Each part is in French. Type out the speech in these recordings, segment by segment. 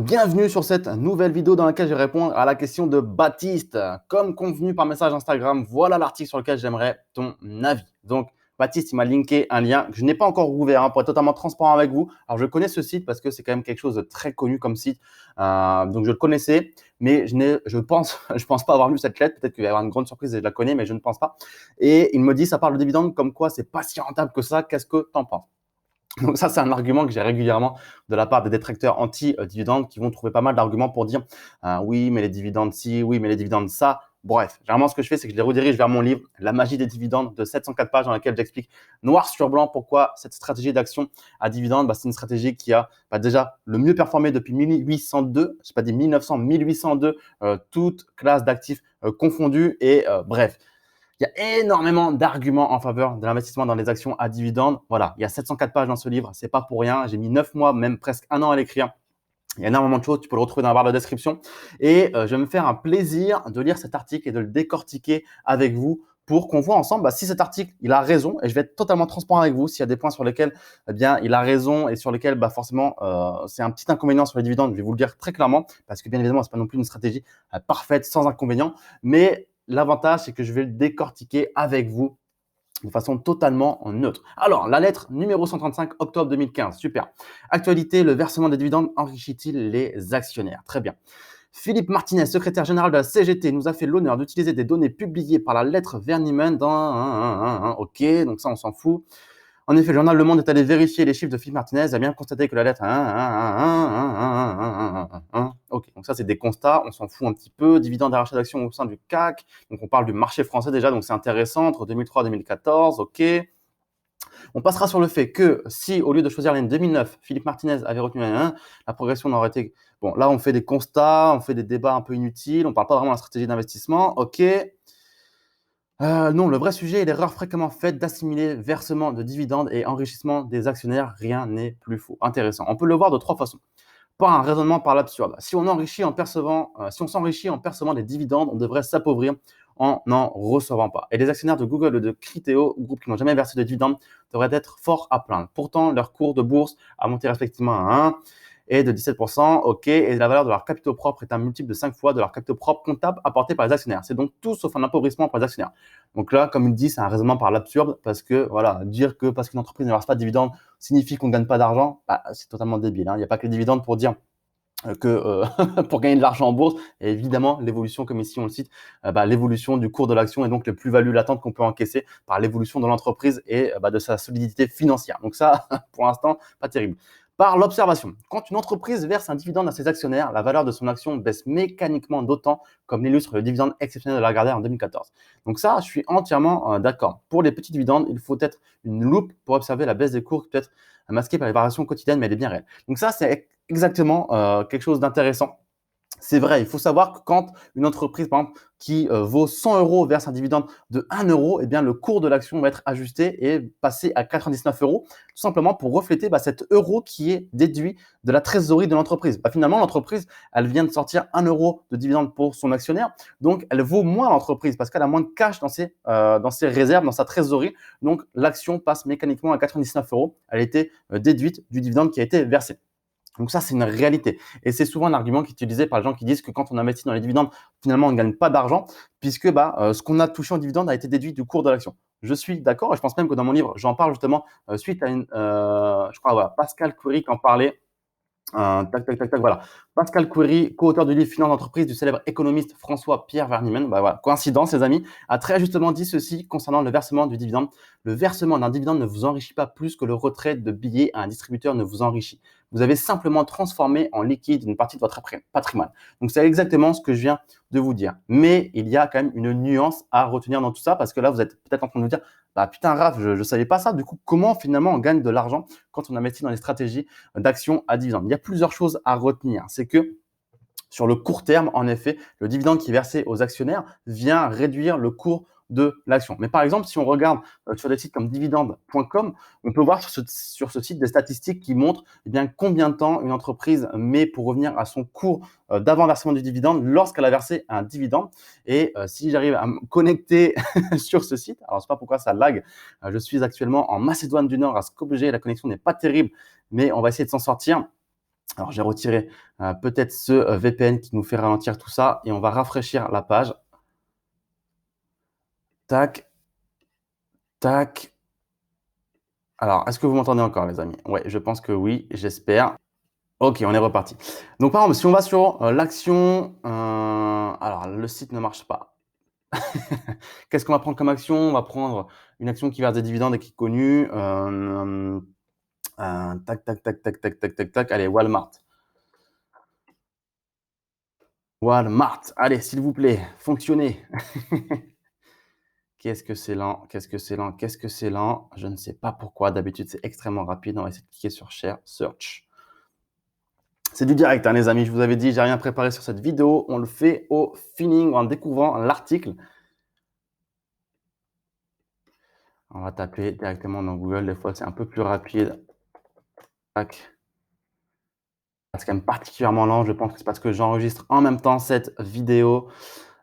Bienvenue sur cette nouvelle vidéo dans laquelle je vais répondre à la question de Baptiste. Comme convenu par message Instagram, voilà l'article sur lequel j'aimerais ton avis. Donc, Baptiste, il m'a linké un lien que je n'ai pas encore ouvert pour être totalement transparent avec vous. Alors, je connais ce site parce que c'est quand même quelque chose de très connu comme site. Donc, je le connaissais, mais je pense pas avoir lu cette lettre. Peut-être qu'il va y avoir une grande surprise et je la connais, mais je ne pense pas. Et il me dit, ça parle de dividendes comme quoi c'est pas si rentable que ça. Qu'est-ce que tu en penses? Donc ça, c'est un argument que j'ai régulièrement de la part des détracteurs anti-dividendes qui vont trouver pas mal d'arguments pour dire oui, mais les dividendes ci, oui, mais les dividendes ça. Bref, généralement, ce que je fais, c'est que je les redirige vers mon livre « La magie des dividendes » de 704 pages dans lequel j'explique noir sur blanc pourquoi cette stratégie d'action à dividendes, c'est une stratégie qui a déjà le mieux performé depuis 1802, je n'ai pas dit 1900, 1802, toutes classes d'actifs confondues et bref. Il y a énormément d'arguments en faveur de l'investissement dans les actions à dividendes. Voilà, il y a 704 pages dans ce livre, c'est pas pour rien. J'ai mis 9 mois, même presque un an à l'écrire. Il y a énormément de choses, tu peux le retrouver dans la barre de description. Et je vais me faire un plaisir de lire cet article et de le décortiquer avec vous pour qu'on voit ensemble si cet article, il a raison. Et je vais être totalement transparent avec vous s'il y a des points sur lesquels il a raison et sur lesquels forcément c'est un petit inconvénient sur les dividendes. Je vais vous le dire très clairement parce que bien évidemment, ce n'est pas non plus une stratégie parfaite sans inconvénient. Mais l'avantage, c'est que je vais le décortiquer avec vous de façon totalement neutre. Alors, la lettre numéro 135, octobre 2015, super. Actualité, le versement des dividendes enrichit-il les actionnaires? Très bien. Philippe Martinez, secrétaire général de la CGT, nous a fait l'honneur d'utiliser des données publiées par la lettre Verniman dans… Ok, donc ça, on s'en fout. En effet, le journal Le Monde est allé vérifier les chiffres de Philippe Martinez et a bien constaté que la lettre… Ok, donc ça, c'est des constats. On s'en fout un petit peu. Dividendes et rachat d'actions au sein du CAC. Donc, on parle du marché français déjà, donc c'est intéressant, entre 2003 et 2014. Ok. On passera sur le fait que si, au lieu de choisir l'année 2009, Philippe Martinez avait retenu la progression n'aurait été… Bon, là, on fait des constats, on fait des débats un peu inutiles, on ne parle pas vraiment de la stratégie d'investissement. Ok. Non, le vrai sujet est l'erreur fréquemment faite d'assimiler versement de dividendes et enrichissement des actionnaires. Rien n'est plus faux. Intéressant. On peut le voir de trois façons. Par un raisonnement par l'absurde. Si on s'enrichit en percevant des dividendes, on devrait s'appauvrir en n'en recevant pas. Et les actionnaires de Google et de Criteo, groupes qui n'ont jamais versé de dividendes, devraient être forts à plaindre. Pourtant, leur cours de bourse a monté respectivement à 1 et de 17%, ok, et la valeur de leur capitaux propres est un multiple de 5 fois de leur capitaux propres comptables apportés par les actionnaires. C'est donc tout sauf un appauvrissement pour les actionnaires. Donc là, comme il dit, c'est un raisonnement par l'absurde parce que, voilà, dire que parce qu'une entreprise ne verse pas de dividendes signifie qu'on ne gagne pas d'argent, c'est totalement débile. Il n'y a pas que les dividendes pour dire que pour gagner de l'argent en bourse, et évidemment l'évolution, comme ici on le cite, l'évolution du cours de l'action et donc les plus-values latentes qu'on peut encaisser par l'évolution de l'entreprise et de sa solidité financière. Donc ça, pour l'instant, pas terrible. Par l'observation, quand une entreprise verse un dividende à ses actionnaires, la valeur de son action baisse mécaniquement d'autant, comme l'illustre le dividende exceptionnel de Lagardère en 2014. Donc ça, je suis entièrement d'accord. Pour les petits dividendes, il faut être une loupe pour observer la baisse des cours qui peut être masquée par les variations quotidiennes, mais elle est bien réelle. Donc ça, c'est exactement quelque chose d'intéressant. C'est vrai, il faut savoir que quand une entreprise, par exemple, qui vaut 100 euros verse un dividende de 1 euro, eh bien, le cours de l'action va être ajusté et passé à 99 euros, tout simplement pour refléter cet euro qui est déduit de la trésorerie de l'entreprise. Finalement, l'entreprise, elle vient de sortir 1 euro de dividende pour son actionnaire, donc elle vaut moins l'entreprise parce qu'elle a moins de cash dans ses réserves, dans sa trésorerie. Donc, l'action passe mécaniquement à 99 euros. Elle a été déduite du dividende qui a été versé. Donc ça, c'est une réalité. Et c'est souvent un argument qui est utilisé par les gens qui disent que quand on investit dans les dividendes, finalement, on ne gagne pas d'argent puisque ce qu'on a touché en dividende a été déduit du cours de l'action. Je suis d'accord et je pense même que dans mon livre, j'en parle justement suite à je crois, voilà, Pascal Coury qui en parlait. Voilà. Pascal Coury, co-auteur du livre Finance d'entreprise du célèbre économiste François-Pierre Verniman, voilà, coïncidence les amis, a très justement dit ceci concernant le versement du dividende. Le versement d'un dividende ne vous enrichit pas plus que le retrait de billets à un distributeur ne vous enrichit. Vous avez simplement transformé en liquide une partie de votre patrimoine. Donc c'est exactement ce que je viens de vous dire. Mais il y a quand même une nuance à retenir dans tout ça parce que là, vous êtes peut-être en train de vous dire putain Raph, je ne savais pas ça. Du coup, comment finalement on gagne de l'argent quand on investit dans les stratégies d'actions à dividendes? Il y a plusieurs choses à retenir. C'est que sur le court terme, en effet, le dividende qui est versé aux actionnaires vient réduire le cours de l'action. Mais par exemple, si on regarde sur des sites comme dividende.com, on peut voir sur ce site des statistiques qui montrent combien de temps une entreprise met pour revenir à son cours d'avant versement du dividende lorsqu'elle a versé un dividende. Et si j'arrive à me connecter sur ce site, alors je ne sais pas pourquoi ça lag, je suis actuellement en Macédoine du Nord, à Skopje, la connexion n'est pas terrible, mais on va essayer de s'en sortir. Alors, j'ai retiré peut-être ce VPN qui nous fait ralentir tout ça et on va rafraîchir la page. Tac, tac. Alors, est-ce que vous m'entendez encore, les amis? Ouais, je pense que oui, j'espère. Ok, on est reparti. Donc, par exemple, si on va sur l'action, alors le site ne marche pas. Qu'est-ce qu'on va prendre comme action? On va prendre une action qui verse des dividendes et qui est connue. Tac, tac, tac, tac, tac, tac, tac, tac. Allez, Walmart. Walmart. Allez, s'il vous plaît, fonctionnez. Qu'est-ce que c'est lent? Qu'est-ce que c'est lent? Qu'est-ce que c'est lent? Je ne sais pas pourquoi. D'habitude, c'est extrêmement rapide. On va essayer de cliquer sur Share, Search. C'est du direct, hein, les amis. Je vous avais dit, j'ai rien préparé sur cette vidéo. On le fait au feeling, en découvrant l'article. On va taper directement dans Google. Des fois, c'est un peu plus rapide. Tac. C'est quand même particulièrement lent. Je pense que c'est parce que j'enregistre en même temps cette vidéo.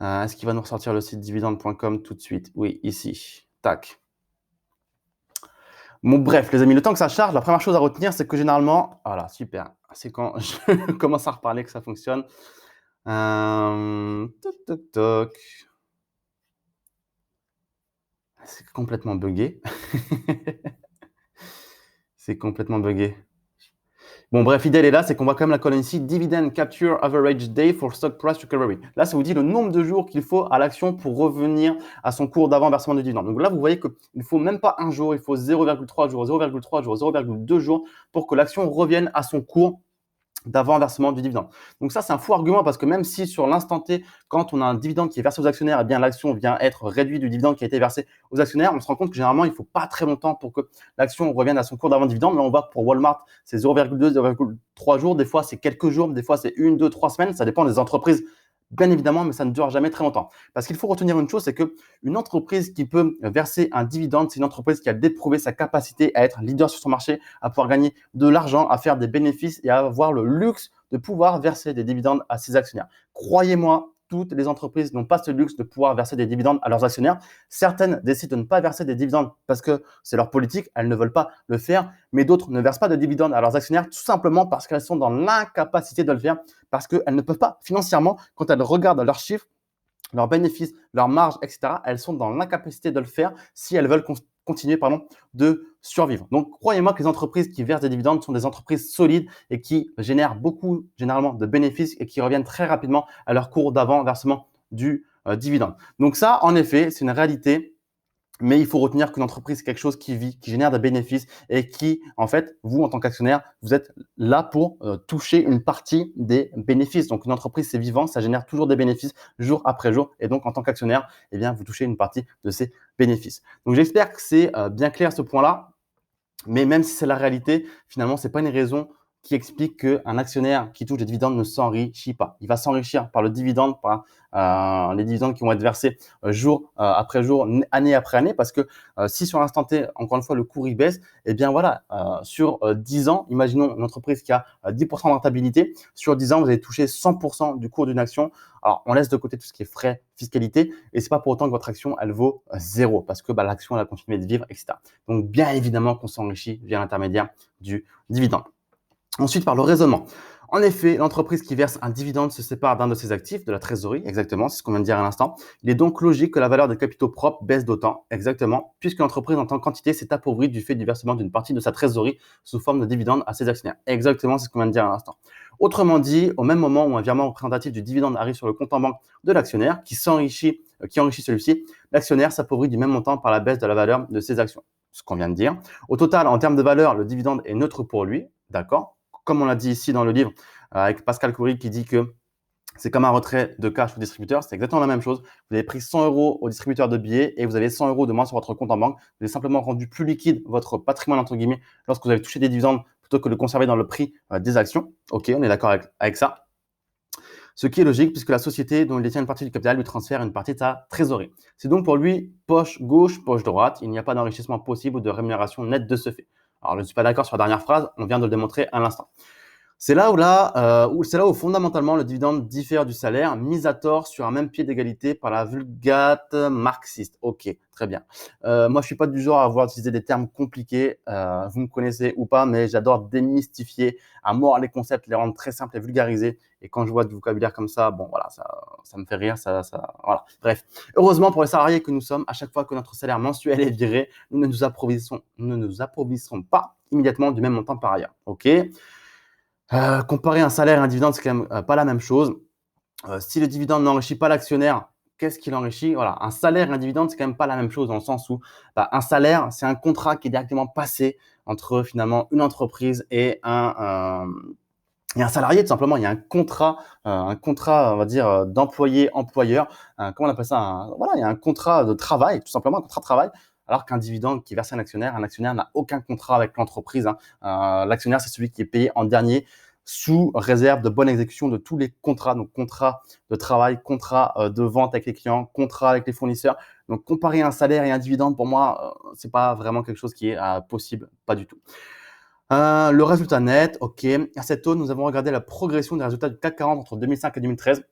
Est-ce qu'il va nous ressortir le site dividende.com tout de suite? Oui, ici. Tac. Bon, bref, les amis, le temps que ça charge, la première chose à retenir, c'est que généralement, voilà, super, c'est quand je commence à reparler que ça fonctionne. Toc, toc, toc. C'est complètement buggé. C'est complètement buggé. Bon, bref, l'idée, elle est là, c'est qu'on voit quand même la colonne ici, Dividend Capture Average Day for Stock Price Recovery. Là, ça vous dit le nombre de jours qu'il faut à l'action pour revenir à son cours d'avant versement de dividende. Donc là, vous voyez qu'il ne faut même pas un jour, il faut 0,3 jours, 0,3 jours, 0,2 jours pour que l'action revienne à son cours d'avant versement du dividende. Donc ça, c'est un faux argument parce que même si sur l'instant T, quand on a un dividende qui est versé aux actionnaires, eh bien l'action vient être réduite du dividende qui a été versé aux actionnaires, on se rend compte que généralement, il ne faut pas très longtemps pour que l'action revienne à son cours d'avant dividende. Mais on voit que pour Walmart, c'est 0,2, 0,3 jours. Des fois, c'est quelques jours. Des fois, c'est 1, 2, 3 semaines. Ça dépend des entreprises, bien évidemment, mais ça ne dure jamais très longtemps. Parce qu'il faut retenir une chose, c'est qu'une entreprise qui peut verser un dividende, c'est une entreprise qui a déprouvé sa capacité à être leader sur son marché, à pouvoir gagner de l'argent, à faire des bénéfices et à avoir le luxe de pouvoir verser des dividendes à ses actionnaires. Croyez-moi, toutes les entreprises n'ont pas ce luxe de pouvoir verser des dividendes à leurs actionnaires. Certaines décident de ne pas verser des dividendes parce que c'est leur politique, elles ne veulent pas le faire, mais d'autres ne versent pas de dividendes à leurs actionnaires tout simplement parce qu'elles sont dans l'incapacité de le faire, parce qu'elles ne peuvent pas financièrement, quand elles regardent leurs chiffres, leurs bénéfices, leurs marges, etc., elles sont dans l'incapacité de le faire si elles veulent continuer de survivre. Donc, croyez-moi que les entreprises qui versent des dividendes sont des entreprises solides et qui génèrent beaucoup, généralement, de bénéfices et qui reviennent très rapidement à leur cours d'avant versement du dividende. Donc ça, en effet, c'est une réalité. Mais il faut retenir qu'une entreprise, c'est quelque chose qui vit, qui génère des bénéfices et qui, en fait, vous, en tant qu'actionnaire, vous êtes là pour toucher une partie des bénéfices. Donc, une entreprise, c'est vivant, ça génère toujours des bénéfices jour après jour. Et donc, en tant qu'actionnaire, eh bien, vous touchez une partie de ces bénéfices. Donc, j'espère que c'est bien clair ce point-là. Mais même si c'est la réalité, finalement, ce n'est pas une raison qui explique qu'un actionnaire qui touche des dividendes ne s'enrichit pas. Il va s'enrichir par le dividende, par les dividendes qui vont être versés jour après jour, année après année, parce que si sur l'instant T, encore une fois, le cours il baisse, eh bien voilà, sur 10 ans, imaginons une entreprise qui a 10% de rentabilité, sur 10 ans, vous allez toucher 100% du cours d'une action. Alors, on laisse de côté tout ce qui est frais, fiscalité, et ce n'est pas pour autant que votre action, elle vaut zéro, parce que l'action, elle a continué de vivre, etc. Donc, bien évidemment qu'on s'enrichit via l'intermédiaire du dividende. Ensuite, par le raisonnement. En effet, l'entreprise qui verse un dividende se sépare d'un de ses actifs, de la trésorerie, exactement, c'est ce qu'on vient de dire à l'instant. Il est donc logique que la valeur des capitaux propres baisse d'autant, exactement, puisque l'entreprise en tant qu'entité s'est appauvrie du fait du versement d'une partie de sa trésorerie sous forme de dividende à ses actionnaires. Exactement, c'est ce qu'on vient de dire à l'instant. Autrement dit, au même moment où un virement représentatif du dividende arrive sur le compte en banque de l'actionnaire, qui enrichit celui-ci, l'actionnaire s'appauvrit du même montant par la baisse de la valeur de ses actions. Ce qu'on vient de dire. Au total, en termes de valeur, le dividende est neutre pour lui, d'accord? Comme on l'a dit ici dans le livre, avec Pascal Coury qui dit que c'est comme un retrait de cash au distributeur, c'est exactement la même chose. Vous avez pris 100 € au distributeur de billets et vous avez 100 € de moins sur votre compte en banque. Vous avez simplement rendu plus liquide votre patrimoine, entre guillemets, lorsque vous avez touché des dividendes plutôt que de le conserver dans le prix des actions. Ok, on est d'accord avec ça. Ce qui est logique puisque la société dont il détient une partie du capital lui transfère une partie de sa trésorerie. C'est donc pour lui poche gauche, poche droite. Il n'y a pas d'enrichissement possible ou de rémunération nette de ce fait. Alors, je ne suis pas d'accord sur la dernière phrase, on vient de le démontrer à l'instant. C'est là où fondamentalement le dividende diffère du salaire, mis à tort sur un même pied d'égalité par la vulgate marxiste. Ok, très bien. Moi, je suis pas du genre à avoir utilisé des termes compliqués. Vous me connaissez ou pas, mais j'adore démystifier à mort les concepts, les rendre très simples et vulgarisés. Et quand je vois du vocabulaire comme ça, bon, voilà, ça me fait rire. Voilà. Bref, heureusement pour les salariés que nous sommes, à chaque fois que notre salaire mensuel est viré, nous ne nous approvvisionnerons pas immédiatement du même montant par ailleurs. Ok. Comparer un salaire et un dividende, c'est quand même pas la même chose. Si le dividende n'enrichit pas l'actionnaire, qu'est-ce qui l'enrichit? Voilà, un salaire et un dividende, c'est quand même pas la même chose dans le sens où un salaire, c'est un contrat qui est directement passé entre finalement une entreprise et un salarié, tout simplement. Il y a un contrat, on va dire, d'employé-employeur. Comment on appelle ça? Voilà, il y a un contrat de travail, tout simplement, un contrat de travail. Alors qu'un dividende qui est versé à un actionnaire n'a aucun contrat avec l'entreprise, hein. L'actionnaire, c'est celui qui est payé en dernier sous réserve de bonne exécution de tous les contrats, donc contrat de travail, contrat de vente avec les clients, contrat avec les fournisseurs. Donc, comparer un salaire et un dividende, pour moi, c'est pas vraiment quelque chose qui est possible, pas du tout. Le résultat net, ok. À cette aune, nous avons regardé la progression des résultats du CAC 40 entre 2005 et 2013.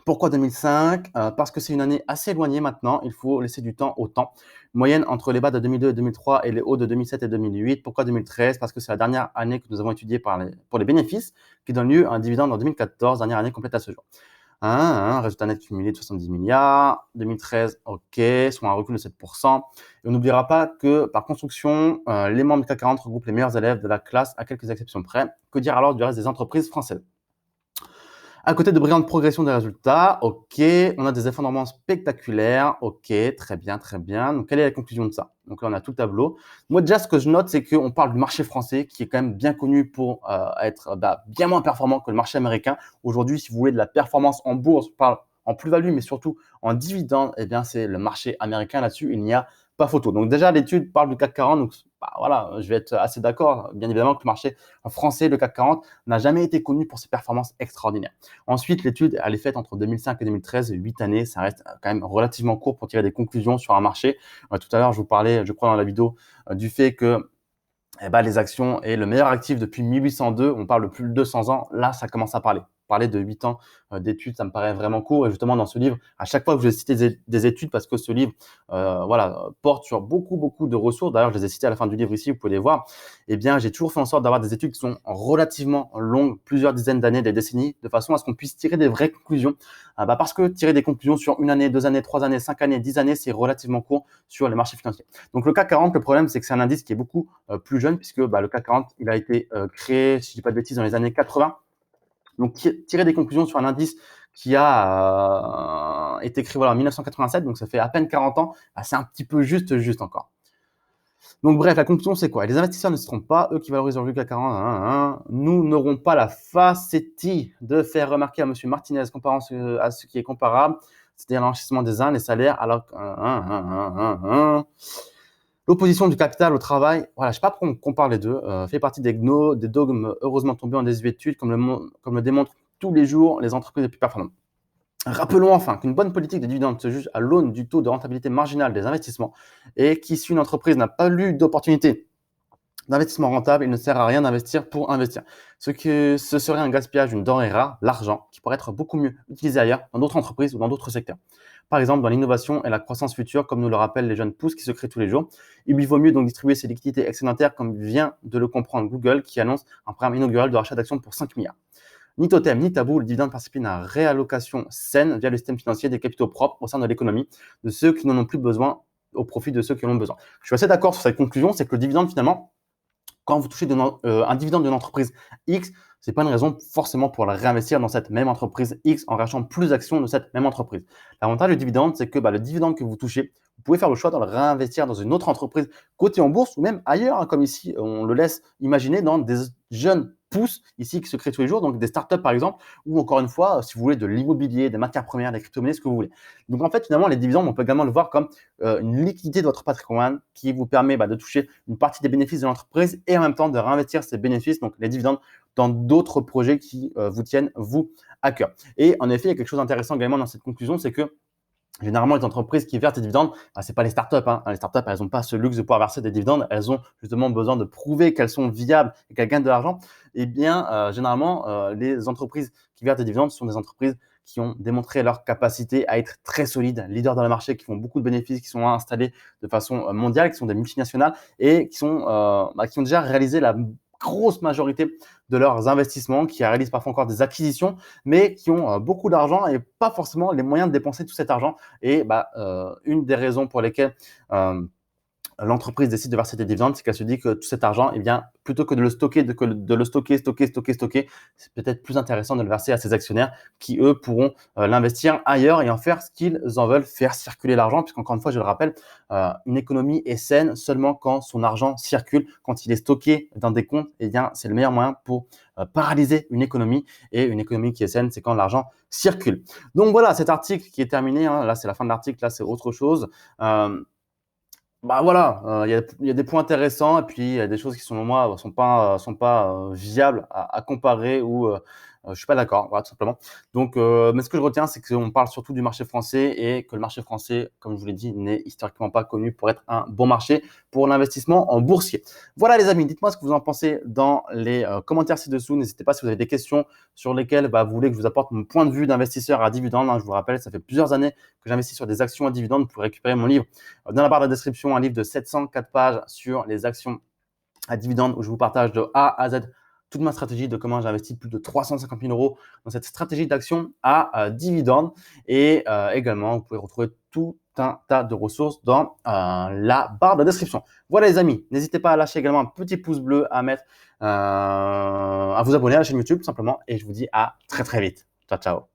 Pourquoi 2005? Parce que c'est une année assez éloignée maintenant. Il faut laisser du temps au temps. Moyenne entre les bas de 2002 et 2003 et les hauts de 2007 et 2008. Pourquoi 2013? Parce que c'est la dernière année que nous avons étudiée pour les bénéfices qui donne lieu à un dividende en 2014, dernière année complète à ce jour. Résultat net cumulé de 70 milliards. 2013, ok, soit un recul de 7%. Et on n'oubliera pas que, par construction, les membres du CAC 40 regroupent les meilleurs élèves de la classe, à quelques exceptions près. Que dire alors du reste des entreprises françaises? À côté de brillantes progressions des résultats, ok, on a des effondrements spectaculaires, ok, très bien, très bien. Donc, quelle est la conclusion de ça? Donc là, on a tout le tableau. Moi, déjà, ce que je note, c'est qu'on parle du marché français, qui est quand même bien connu pour être bien moins performant que le marché américain. Aujourd'hui, si vous voulez de la performance en bourse, on parle en plus-value, mais surtout en dividende, eh bien, c'est le marché américain là-dessus. Il n'y a pas photo. Donc déjà, l'étude parle du CAC 40. Donc, voilà, je vais être assez d'accord, bien évidemment, que le marché français, le CAC 40, n'a jamais été connu pour ses performances extraordinaires. Ensuite, l'étude, elle est faite entre 2005 et 2013, 8 années. Ça reste quand même relativement court pour tirer des conclusions sur un marché. Tout à l'heure, je vous parlais, je crois, dans la vidéo, du fait que les actions est le meilleur actif depuis 1802. On parle de plus de 200 ans. Là, ça commence à parler. Parler de 8 ans d'études, ça me paraît vraiment court. Et justement, dans ce livre, à chaque fois que je vais citer des études, parce que ce livre porte sur beaucoup, beaucoup de ressources. D'ailleurs, je les ai citées à la fin du livre ici, vous pouvez les voir. Eh bien, j'ai toujours fait en sorte d'avoir des études qui sont relativement longues, plusieurs dizaines d'années, des décennies, de façon à ce qu'on puisse tirer des vraies conclusions. Parce que tirer des conclusions sur 1 année, 2 années, 3 années, 5 années, 10 années, c'est relativement court sur les marchés financiers. Donc, le CAC 40, le problème, c'est que c'est un indice qui est beaucoup plus jeune, puisque le CAC 40, il a été créé, si je ne dis pas de bêtises, dans les années 80. Donc, tirer des conclusions sur un indice qui a été créé en 1987, donc ça fait à peine 40 ans, c'est un petit peu juste encore. Donc, bref, la conclusion, c'est quoi? Les investisseurs ne se trompent pas, eux qui valorisent le CAC 40, nous n'aurons pas la facétie de faire remarquer à M. Martinez, comparant à ce qui est comparable, c'est-à-dire l'enrichissement des uns, les salaires, alors que l'opposition du capital au travail, voilà, je ne sais pas pourquoi on compare les deux, fait partie des dogmes heureusement tombés en désuétude, comme le démontrent tous les jours les entreprises les plus performantes. Rappelons enfin qu'une bonne politique de dividendes se juge à l'aune du taux de rentabilité marginale des investissements et que si une entreprise n'a pas eu d'opportunité d'investissement rentable, il ne sert à rien d'investir pour investir. Ce serait un gaspillage d'une denrée rare, l'argent, qui pourrait être beaucoup mieux utilisé ailleurs, dans d'autres entreprises ou dans d'autres secteurs. Par exemple, dans l'innovation et la croissance future, comme nous le rappellent les jeunes pousses qui se créent tous les jours. Il lui vaut mieux donc distribuer ses liquidités excédentaires, comme vient de le comprendre Google, qui annonce un programme inaugural de rachat d'actions pour 5 milliards. Ni totem, ni tabou, le dividende participe à une réallocation saine via le système financier des capitaux propres au sein de l'économie, de ceux qui n'en ont plus besoin au profit de ceux qui en ont besoin. Je suis assez d'accord sur cette conclusion, c'est que le dividende, finalement, quand vous touchez un dividende d'une entreprise X, ce n'est pas une raison forcément pour la réinvestir dans cette même entreprise X en rachetant plus d'actions de cette même entreprise. L'avantage du dividende, c'est que le dividende que vous touchez, vous pouvez faire le choix de le réinvestir dans une autre entreprise cotée en bourse ou même ailleurs, comme ici, on le laisse imaginer dans des jeunes pousses ici qui se créent tous les jours, donc des startups par exemple, ou encore une fois, si vous voulez, de l'immobilier, des matières premières, des crypto-monnaies, ce que vous voulez. Donc en fait, finalement, les dividendes, on peut également le voir comme une liquidité de votre patrimoine qui vous permet de toucher une partie des bénéfices de l'entreprise et en même temps de réinvestir ces bénéfices, donc les dividendes, dans d'autres projets qui vous tiennent, vous, à cœur. Et en effet, il y a quelque chose d'intéressant également dans cette conclusion, c'est que Généralement, les entreprises qui versent des dividendes, ce n'est pas les startups, hein. Les startups, elles n'ont pas ce luxe de pouvoir verser des dividendes. Elles ont justement besoin de prouver qu'elles sont viables et qu'elles gagnent de l'argent. Eh bien, généralement, les entreprises qui versent des dividendes sont des entreprises qui ont démontré leur capacité à être très solides, leaders dans le marché, qui font beaucoup de bénéfices, qui sont installés de façon mondiale, qui sont des multinationales et qui ont déjà réalisé la grosse majorité de leurs investissements, qui réalisent parfois encore des acquisitions, mais qui ont beaucoup d'argent et pas forcément les moyens de dépenser tout cet argent. Et une des raisons pour lesquelles l'entreprise décide de verser des dividendes, c'est qu'elle se dit que tout cet argent, eh bien, plutôt que de le stocker, stocker, c'est peut-être plus intéressant de le verser à ses actionnaires qui, eux, pourront l'investir ailleurs et en faire ce qu'ils en veulent, faire circuler l'argent, puisqu'encore une fois, je le rappelle, une économie est saine seulement quand son argent circule. Quand il est stocké dans des comptes, eh bien, c'est le meilleur moyen pour paralyser une économie. Et une économie qui est saine, c'est quand l'argent circule. Donc voilà, cet article qui est terminé, hein, là, c'est la fin de l'article, là, c'est autre chose. Voilà, il y a des points intéressants et puis il y a des choses qui, selon moi, sont pas viables à comparer ou je suis pas d'accord, voilà, tout simplement. Donc, mais ce que je retiens, c'est qu'on parle surtout du marché français et que le marché français, comme je vous l'ai dit, n'est historiquement pas connu pour être un bon marché pour l'investissement en boursier. Voilà les amis, dites-moi ce que vous en pensez dans les commentaires ci-dessous. N'hésitez pas si vous avez des questions sur lesquelles vous voulez que je vous apporte mon point de vue d'investisseur à dividende, hein. Je vous rappelle, ça fait plusieurs années que j'investis sur des actions à dividende. Vous pouvez récupérer mon livre dans la barre de la description, un livre de 704 pages sur les actions à dividendes où je vous partage de A à Z toute ma stratégie de comment j'ai investi plus de 350 000 euros dans cette stratégie d'action à dividendes. Et également, vous pouvez retrouver tout un tas de ressources dans la barre de la description. Voilà les amis, n'hésitez pas à lâcher également un petit pouce bleu, à vous abonner à la chaîne YouTube tout simplement. Et je vous dis à très très vite. Ciao, ciao.